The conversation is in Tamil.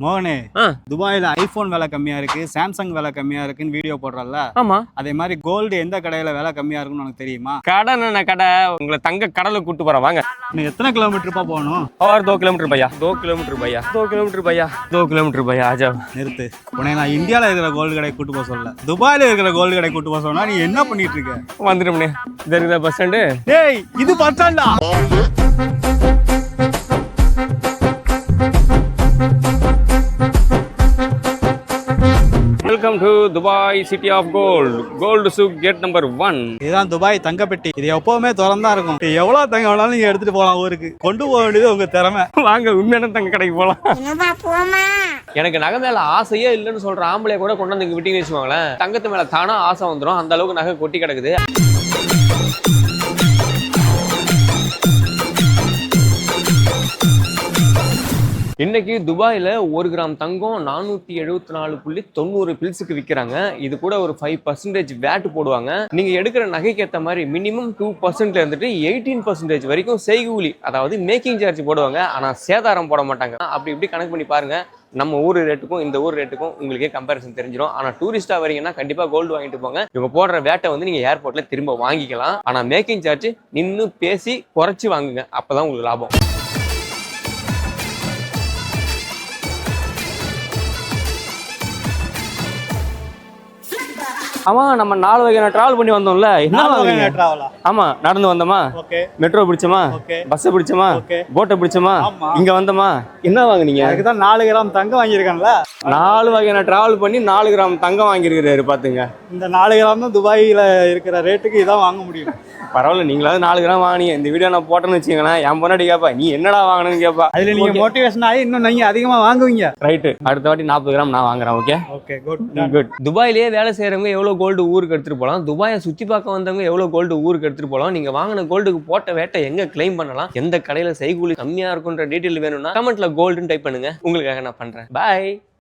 மோகனே, துபாயில ஐபோன் விலை கம்மியா இருக்கு, சாம்சங் விலை கம்மியா இருக்குன்னு வீடியோ போடுறல்ல. ஆமா, அதே மாதிரி கோல்டு எந்த கடையில விலை கம்மியா இருக்குன்னு உனக்கு தெரியுமா? கடை என்ன கடை? உங்களை தங்க கடலுக்கு கூட்டு போறேன் வாங்க. நீ எத்தனை கிலோமீட்டர் போகணும்? और 2 किलोमीटर भैया, 2 किलोमीटर भैया, 2 किलोमीटर भैया, 2 किलोमीटर भैया आ जाओ. நிறுத்து. உன்னை நான் இந்தியால இருக்கிற கோல்டு கடை கூட்டு போக சொல்ல, துபாயில இருக்கிற கோல்டு கடை கூட்டு போக சொன்னா நீ என்ன பண்ணிட்டு இருக்க? வந்துடும்னே. இது இருக்குதா பஸ் ஸ்டாண்டு? டேய், இது பஸ் ஸ்டாண்டா? Welcome to Dubai city of gold. Gold souk gate number 1. இதுதான் துபாய் தங்கப்பெட்டி. இது எப்பவுமே திறந்தா இருக்கும். எவ்வளவு தங்கம் வேணாலும் நீங்க எடுத்துட்டு போகலாம். ஊருக்கு கொண்டு போக வேண்டியது உங்க திறமை. வாங்க, உண்மையான தங்க கடைக்கு போலாம். எனக்கு நகை மேல ஆசையே இல்லைன்னு சொல்ற ஆம்பளை கூட கொண்டு வந்து விட்டீங்கன்னு வச்சுக்கோங்களேன், தங்கத்து மேல தானா ஆசை வந்துடும். அந்த அளவுக்கு நகை கொட்டி கிடக்குது. இன்னைக்கு துபாயில 1 கிராம் தங்கம் 474.90 பில்ஸுக்கு விற்கிறாங்க. இது கூட ஒரு 5% வேட் போடுவாங்க. நீங்க எடுக்கிற நகைக்கு ஏற்ற மாதிரி மினிமம் 2% இருந்துட்டு 18% வரைக்கும் செய்கூலி, அதாவது மேக்கிங் சார்ஜ் போடுவாங்க. ஆனா சேதாரம் போட மாட்டாங்க. அப்படி இப்படி கணக்கு பண்ணி பாருங்க. நம்ம ஊர் ரேட்டுக்கும் இந்த ஊர் ரேட்டுக்கும் உங்களுக்கே கம்பேரிசன் தெரிஞ்சிடும். ஆனா டூரிஸ்டா வரீங்கன்னா கண்டிப்பா கோல்டு வாங்கிட்டு போங்க. இவங்க போடுற வேட்டை வந்து நீங்க ஏர்போர்ட்ல திரும்ப வாங்கிக்கலாம். ஆனா மேக்கிங் சார்ஜ் நின்று பேசி குறைச்சி வாங்குங்க, அப்பதான் உங்களுக்கு லாபம். ஆமா, நம்ம 4 வகையான டிராவல் பண்ணி வந்தோம்ல. ஆமா, நடந்து வந்தோமா, மெட்ரோ பிடிச்சோமா, பஸ் பிடிச்சோமா, போட்டை பிடிச்சோமா, இங்க வந்தோமா. என்ன வாங்குனீங்க? அதுக்குதான் 4 கிராம் தங்கம் வாங்கியிருக்கான்ல. 4 வகையான டிராவல் பண்ணி 4 கிராம் தங்கம் வாங்கியிருக்கிறாரு பாத்துங்க. இந்த 4 கிராம் தான் துபாயில இருக்கிற ரேட்டுக்கு இதான் வாங்க முடியும். பரவாயில்ல, நீங்களாவது 4 கிராம் வாங்கினீங்க. இந்த வீடியோ நான் போட்டேன்னு வச்சுக்கோங்களேன், என் பொண்ணாடி கேப்பா, நீ என்னடா வாங்கணும்னு கேப்பா. அதுல நீங்க மோட்டிவேஷன் ஆகி இன்னும் நீங்க அதிகமா வாங்குவீங்க. ரைட்டு, அடுத்த வாட்டி 40 கிராம் நான் வாங்குறேன். Okay okay, good good. துபாயிலேயே வேலை செய்யறவங்க எவ்வளவு கோல்டு ஊருக்கு எடுத்துட்டு போகலாம், துபாயை சுத்தி பார்க்க வந்தவங்க எவ்வளவு கோல்டு ஊருக்கு எடுத்துட்டு போகலாம், நீங்க வாங்கின கோல்டுக்கு போட்ட வேட்டை எங்க கிளைம் பண்ணலாம், எந்த கடையில செய்கூலி கம்மியா இருக்குன்ற டீட்டெயில் வேணும்னா கமெண்ட்ல கோல்டுன்னு டைப் பண்ணுங்க. உங்களுக்காக நான் பண்றேன். பாய்.